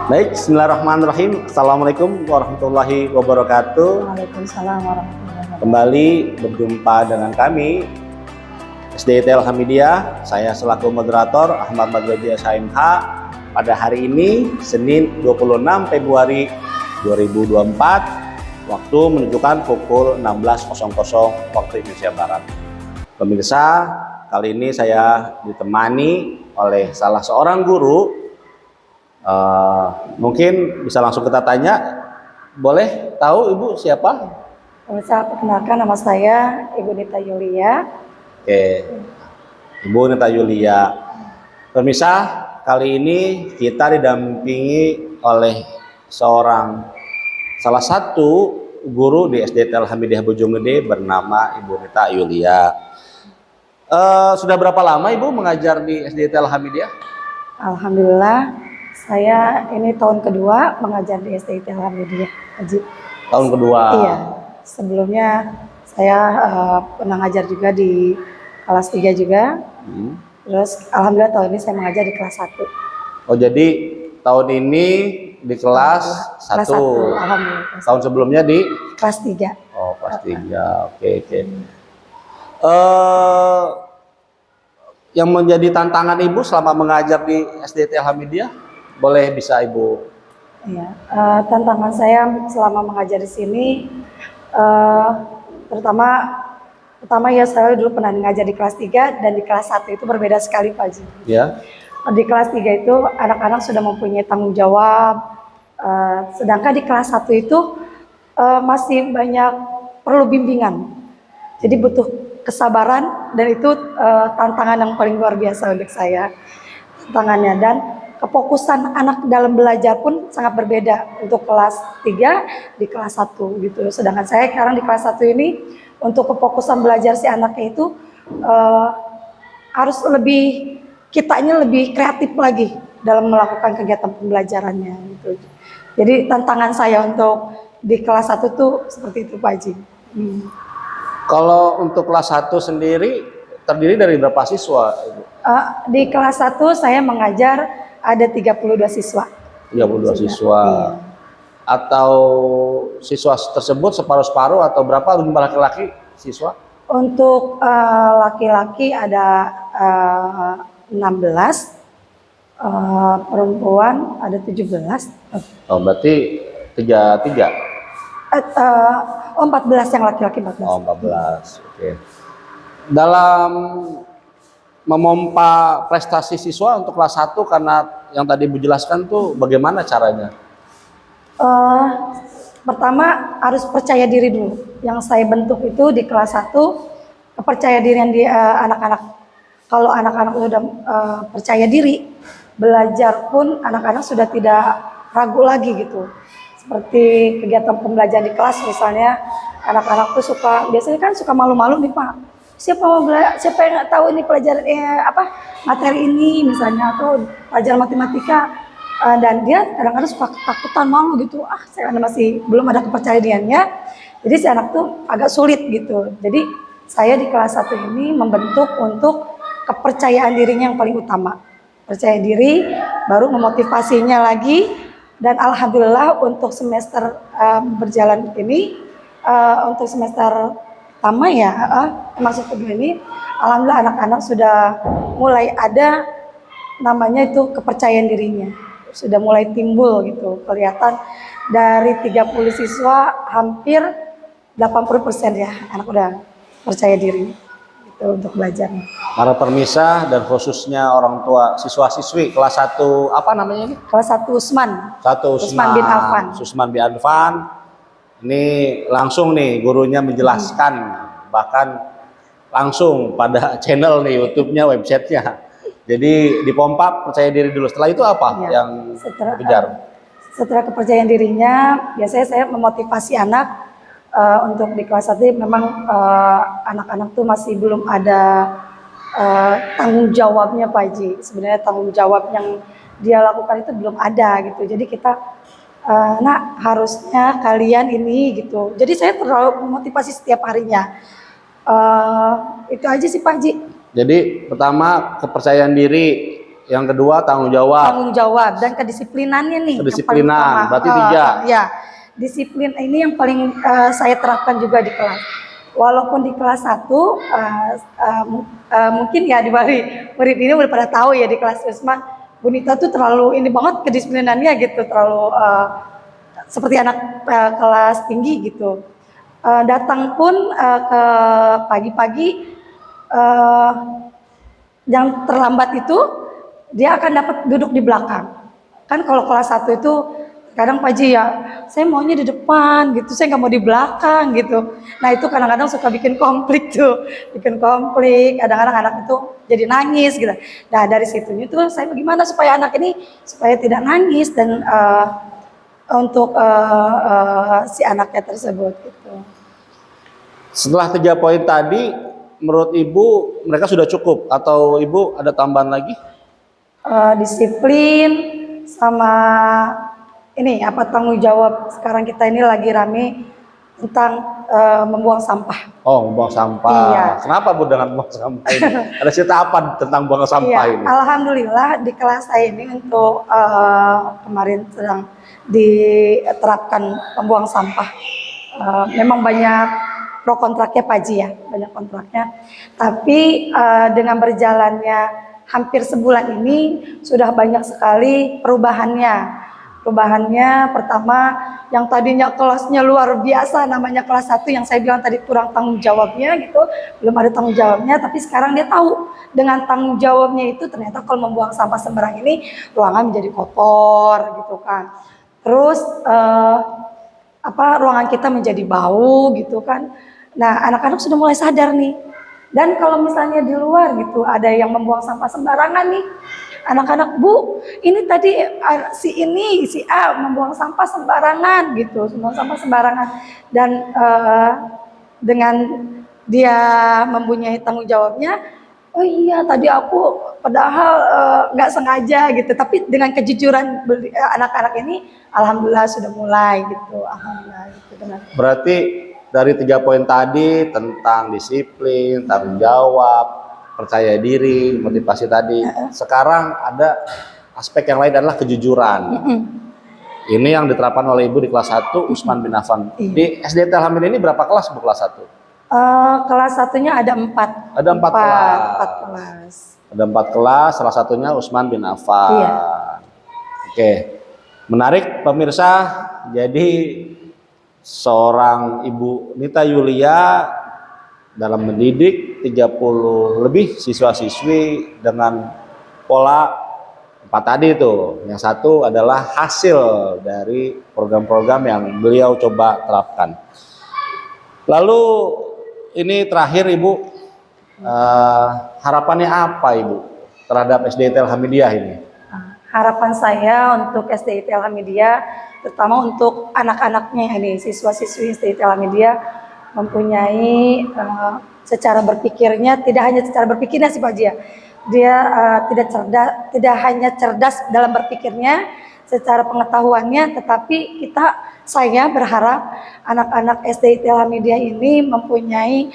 Baik, bismillahirrahmanirrahim. Assalamualaikum warahmatullahi wabarakatuh. Waalaikumsalam warahmatullahi wabarakatuh. Kembali berjumpa dengan kami SDIT Alhamidiyah. Saya selaku moderator Ahmad Maghribi SHMH. Pada hari ini Senin 26 Februari 2024, waktu menunjukkan pukul 16.00 waktu Indonesia Barat. Pemirsa, kali ini saya ditemani oleh salah seorang guru. Mungkin bisa langsung kita tanya, boleh tahu Ibu siapa? Saya perkenalkan, nama saya Ibu Nita Yulia. Oke, Ibu Nita Yulia. Pemirsa, kali ini kita didampingi oleh salah satu guru di SDIT Alhamidiyah Bojonggede bernama Ibu Nita Yulia. Sudah berapa lama Ibu mengajar di SDIT Alhamidiyah? Alhamdulillah, saya ini tahun kedua mengajar di SDIT Alhamidiyah. Tahun kedua. Iya, sebelumnya saya pernah ngajar juga di kelas 3 juga. Terus alhamdulillah tahun ini saya mengajar di kelas 1. Oh, jadi tahun ini di kelas 1. Alhamdulillah. Tahun sebelumnya di kelas 3. Oh, kelas 3. Oke. Yang menjadi tantangan Ibu selama mengajar di SDIT Alhamidiyah, boleh bisa Ibu? Iya, tantangan saya selama mengajar di sini, pertama ya saya dulu pernah mengajar di kelas 3 dan di kelas 1 itu berbeda sekali Pak Haji. Ya. Di kelas 3 itu anak-anak sudah mempunyai tanggung jawab, sedangkan di kelas 1 itu masih banyak perlu bimbingan. Jadi butuh kesabaran dan itu tantangan yang paling luar biasa untuk saya. Tantangannya dan kefokusan anak dalam belajar pun sangat berbeda untuk kelas 3 di kelas 1 gitu. Sedangkan saya sekarang di kelas 1 ini untuk kefokusan belajar si anaknya itu harus kitanya lebih kreatif lagi dalam melakukan kegiatan pembelajarannya gitu. Jadi tantangan saya untuk di kelas 1 tuh seperti itu Pak Haji. Kalau untuk kelas 1 sendiri terdiri dari berapa siswa? Di kelas 1 saya mengajar ada 32 siswa. 32 siswa. Iya. Atau siswa tersebut separuh-separuh atau berapa jumlah laki-laki siswa? Untuk laki-laki ada 16, perempuan ada 17. Oh, berarti 33. 14 yang laki-laki 14. Oh, 14. Oke. Dalam memompa prestasi siswa untuk kelas 1 karena yang tadi Bu jelaskan tuh bagaimana caranya? Pertama harus percaya diri dulu. Yang saya bentuk itu di kelas 1 kepercayaan dirian di anak-anak. Kalau anak-anak sudah percaya diri, belajar pun anak-anak sudah tidak ragu lagi gitu. Seperti kegiatan pembelajaran di kelas misalnya, anak-anak tuh biasanya kan suka malu-malu nih Pak. Siapa yang nggak tahu ini pelajaran materi ini misalnya, atau pelajaran matematika, dan dia kadang-kadang suka ketakutan, malu gitu. Saya masih belum ada kepercayaan dirinya, jadi si anak tuh agak sulit gitu. Jadi saya di kelas 1 ini membentuk untuk kepercayaan dirinya yang paling utama. Percaya diri, baru memotivasinya lagi. Dan alhamdulillah untuk semester berjalan ini, untuk semester pertama ya, masuk kedua ini, alhamdulillah anak-anak sudah mulai ada namanya itu kepercayaan dirinya. Sudah mulai timbul gitu, kelihatan dari 30 siswa hampir 80% ya anak udah percaya diri gitu untuk belajar. Para permisah dan khususnya orang tua siswa-siswi kelas 1 apa namanya ini? Kelas 1 Usman. Usman bin Affan. Usman bin Affan. Ini langsung nih gurunya menjelaskan, bahkan langsung pada channel nih YouTube-nya, websitenya. Jadi dipompa percaya diri dulu. Setelah itu apa yang dikejar? Setelah kepercayaan dirinya, biasanya saya memotivasi anak untuk di kelas 1 memang anak-anak tuh masih belum ada tanggung jawabnya Pak Haji. Sebenarnya tanggung jawab yang dia lakukan itu belum ada gitu. Jadi kita nak harusnya kalian ini gitu. Jadi saya terlalu memotivasi setiap harinya. Itu aja sih Pak Haji. Jadi pertama kepercayaan diri yang kedua tanggung jawab. Tanggung jawab dan kedisiplinannya nih. Kedisiplinan, yang paling utama. berarti 3. Ya, disiplin ini yang paling saya terapkan juga di kelas. Walaupun di kelas 1 mungkin ya di murid ini udah pada tahu ya di kelas Usman, Bu Nita tuh terlalu ini banget kedisiplinannya gitu, terlalu seperti anak kelas tinggi gitu. Datang pun ke pagi-pagi yang terlambat itu dia akan dapat duduk di belakang. Kan kalau kelas 1 itu kadang Pak Ji ya, saya maunya di depan gitu, saya nggak mau di belakang gitu. Nah itu kadang-kadang suka bikin konflik tuh, kadang-kadang anak itu jadi nangis gitu. Nah dari situnya tuh saya bagaimana supaya anak ini supaya tidak nangis dan untuk si anaknya tersebut gitu. Setelah 3 poin tadi, menurut Ibu mereka sudah cukup atau Ibu ada tambahan lagi? Disiplin sama ini tanggung jawab. Sekarang kita ini lagi rame tentang membuang sampah. Oh, membuang sampah. Iya. Kenapa Bu dengan membuang sampah ini? Ada cerita apa tentang buang sampah Iya, ini? Alhamdulillah di kelas saya ini untuk kemarin sedang diterapkan pembuang sampah. Memang banyak pro kontraknya Pak Ji ya, banyak kontraknya. Tapi dengan berjalannya hampir sebulan ini sudah banyak sekali perubahannya. Perubahannya pertama yang tadinya kelasnya luar biasa namanya kelas 1 yang saya bilang tadi kurang tanggung jawabnya gitu, belum ada tanggung jawabnya, tapi sekarang dia tahu dengan tanggung jawabnya itu ternyata kalau membuang sampah sembarang ini ruangan menjadi kotor gitu kan. Terus ruangan kita menjadi bau gitu kan. Nah, anak-anak sudah mulai sadar nih. Dan kalau misalnya di luar gitu ada yang membuang sampah sembarangan nih, anak-anak, Bu, ini tadi si A membuang sampah sembarangan gitu, membuang sampah sembarangan. Dan dengan dia mempunyai tanggung jawabnya, oh iya tadi aku padahal nggak sengaja gitu. Tapi dengan kejujuran anak-anak ini, alhamdulillah sudah mulai gitu, alhamdulillah. Gitu, Berarti dari 3 poin tadi tentang disiplin, tanggung jawab, percaya diri, motivasi tadi. Sekarang ada aspek yang lain adalah kejujuran. Ini yang diterapkan oleh Ibu di kelas 1 Usman bin Affan. Di SDT Alhamdulillah ini berapa kelas Bu kelas 1? Kelas 1-nya ada 4. Ada 4 kelas. 4 kelas. Ada 4 kelas, salah satunya Usman bin Affan. Iya. Oke. Menarik pemirsa. Jadi seorang Ibu Nita Yulia dalam mendidik 30 lebih siswa-siswi dengan pola 4 tadi itu. Yang satu adalah hasil dari program-program yang beliau coba terapkan. Lalu ini terakhir Ibu, harapannya apa Ibu terhadap SDIT Alhamidiyah ini? Harapan saya untuk SDIT Alhamidiyah, terutama untuk anak-anaknya ini, siswa-siswi SDIT Alhamidiyah mempunyai secara berpikirnya, tidak hanya secara berpikirnya sih Pak Jia, dia tidak hanya cerdas dalam berpikirnya, secara pengetahuannya, tetapi saya berharap anak-anak SDIT Alhamidiyah ini mempunyai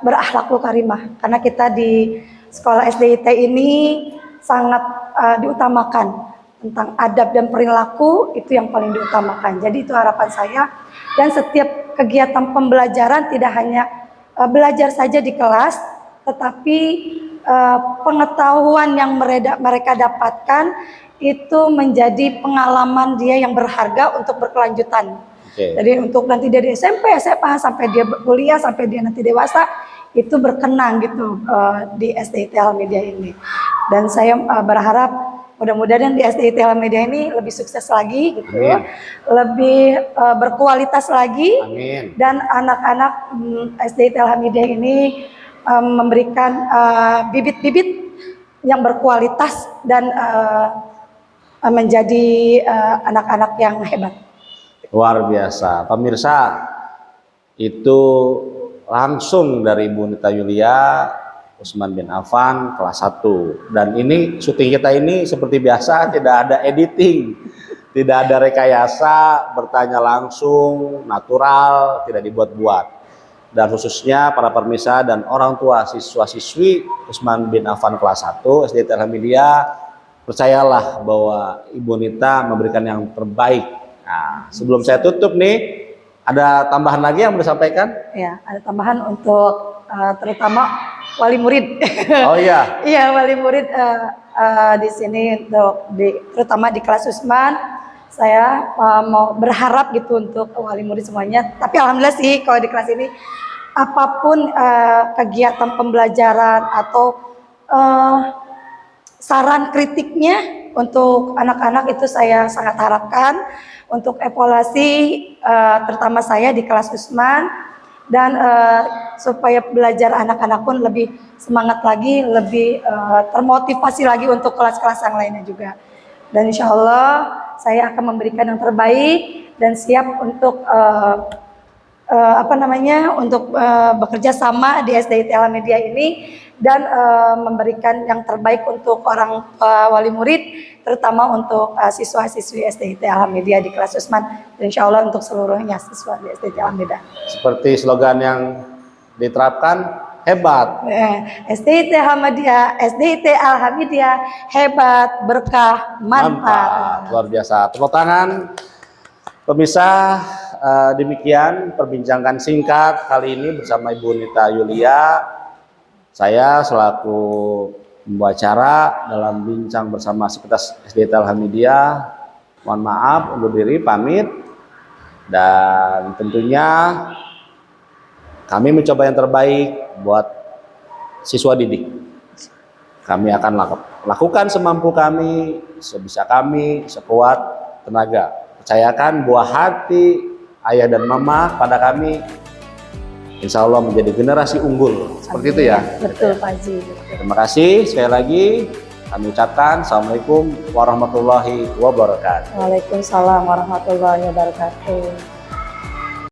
berakhlakul karimah, karena kita di sekolah SDIT ini sangat diutamakan tentang adab dan perilaku, itu yang paling diutamakan. Jadi itu harapan saya, dan setiap kegiatan pembelajaran tidak hanya belajar saja di kelas, tetapi pengetahuan yang mereka dapatkan itu menjadi pengalaman dia yang berharga untuk berkelanjutan. Jadi untuk nanti dia di SMP, SMA, sampai dia kuliah, sampai dia nanti dewasa, itu berkenang gitu di SDIT Alhamidiyah ini. Dan saya berharap mudah-mudahan di SDIT Alhamidiyah ini lebih sukses lagi gitu, lebih berkualitas lagi. Amin. Dan anak-anak SDIT Alhamidiyah ini memberikan bibit-bibit yang berkualitas dan menjadi anak-anak yang hebat. Luar biasa. Pemirsa, itu langsung dari Ibu Nita Yulia Usman bin Affan kelas 1. Dan ini syuting kita ini seperti biasa, tidak ada editing, tidak ada rekayasa, bertanya langsung, natural, tidak dibuat-buat. dan khususnya para permisa dan orang tua siswa-siswi Utsman bin Affan kelas 1 SD Alhamidiyah, percayalah bahwa Ibu Nita memberikan yang terbaik. Nah, sebelum saya tutup nih, ada tambahan lagi yang mau disampaikan? Ya, ada tambahan untuk terutama wali murid. Oh iya. Iya, wali murid di sini untuk terutama di kelas Utsman, saya mau berharap gitu untuk wali murid semuanya. Tapi alhamdulillah sih kalau di kelas ini apapun kegiatan pembelajaran atau saran kritiknya untuk anak-anak itu saya sangat harapkan untuk evaluasi terutama saya di kelas Utsman, dan supaya belajar anak-anak pun lebih semangat lagi, lebih termotivasi lagi untuk kelas-kelas yang lainnya juga. Dan insya Allah saya akan memberikan yang terbaik dan siap untuk bekerja sama di SDIT Alhamidiyah ini dan memberikan yang terbaik untuk orang wali murid, terutama untuk siswa-siswi SDIT Alhamidiyah di kelas Utsman, dan insya Allah untuk seluruhnya siswa di SDIT Alhamidiyah. Seperti slogan yang diterapkan, hebat. SDIT Alhamidiyah, hebat, berkah, manfaat. Luar biasa. Tepuk tangan. Pemirsa, demikian perbincangan singkat kali ini bersama Ibu Nita Yulia. Saya selaku pembawa acara dalam bincang bersama Sivitas SDIT Alhamidiyah, mohon maaf undur diri, pamit. Dan tentunya kami mencoba yang terbaik buat siswa didik. Kami akan lakukan semampu kami, sebisa kami, sekuat tenaga. Percayakan buah hati ayah dan mama pada kami, insya Allah menjadi generasi unggul. Seperti itu ya. Betul Pak Haji. Terima kasih sekali lagi. Kami ucapkan Assalamualaikum warahmatullahi wabarakatuh. Waalaikumsalam warahmatullahi wabarakatuh.